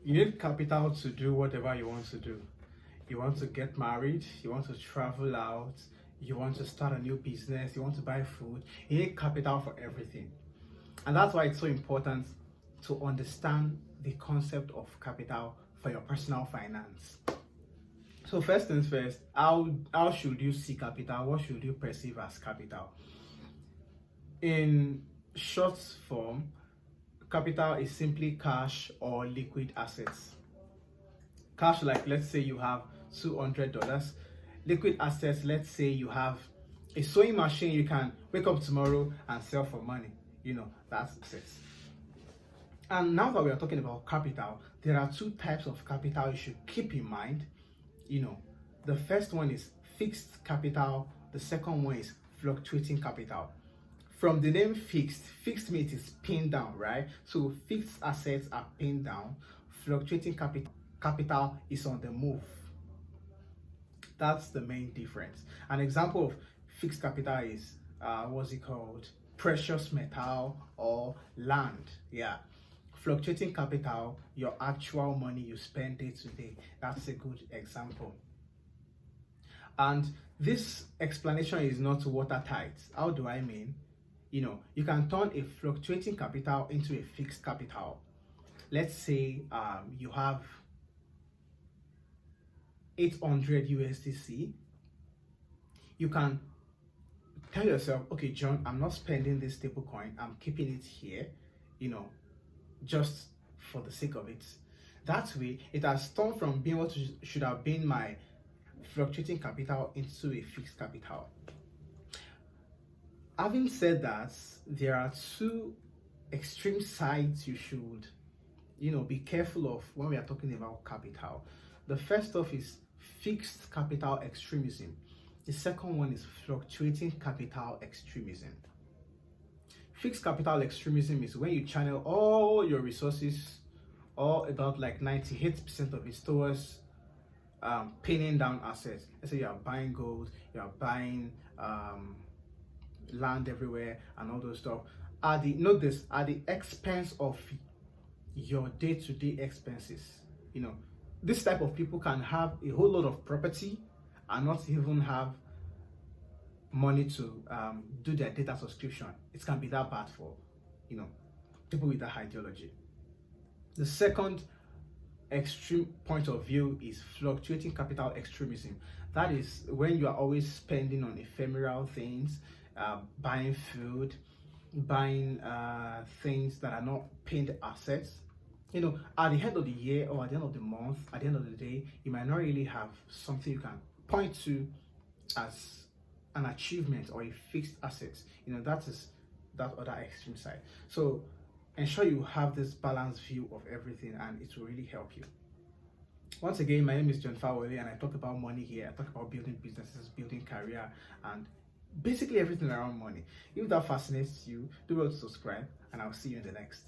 You need capital to do whatever you want to do. You want to get married, you want to travel out, you want to start a new business, you want to buy food. You need capital for everything. And that's why it's so important to understand the concept of capital for your personal finance. So first things first, how should you see capital? What should you perceive as capital? In short form, capital is simply cash or liquid assets. Cash, like let's say you have $200. Liquid assets, let's say you have a sewing machine you can wake up tomorrow and sell for money. That's assets. And now that we are talking about capital, there are two types of capital you should keep in mind. The first one is fixed capital, the second one is fluctuating capital. From the name fixed means it's pinned down, right? So fixed assets are pinned down, fluctuating capital is on the move. That's the main difference. An example of fixed capital is what's it called? Precious metal or land. Yeah. Fluctuating capital, your actual money you spend day to day. That's a good example. And this explanation is not watertight. How do I mean? You can turn a fluctuating capital into a fixed capital. Let's say you have 800 USDC. You can tell yourself, okay, John, I'm not spending this stable coin. I'm keeping it here, just for the sake of it. That way, it has turned from being what should have been my fluctuating capital into a fixed capital. Having said that, there are two extreme sides you should, be careful of when we are talking about capital. The first off is fixed capital extremism. The second one is fluctuating capital extremism. Fixed capital extremism is when you channel all your resources, or about like 98% of it, towards pinning down assets. Let's say you are buying gold, you are buying land everywhere and all those stuff. At the expense of your day-to-day expenses. This type of people can have a whole lot of property and not even have money to do their data subscription. It can be that bad for people with that ideology. The second extreme point of view is fluctuating capital extremism. That is when you are always spending on ephemeral things, buying food, buying things that are not pinned assets. At the end of the year or at the end of the month, at the end of the day, you might not really have something you can point to as an achievement or a fixed asset. That is that other extreme side. So ensure you have this balanced view of everything, and it will really help you. Once again, my name is John Fáwọlé, and I talk about money here. I talk about building businesses, building career, and basically everything around money. If that fascinates you, do well to subscribe, and I'll see you in the next.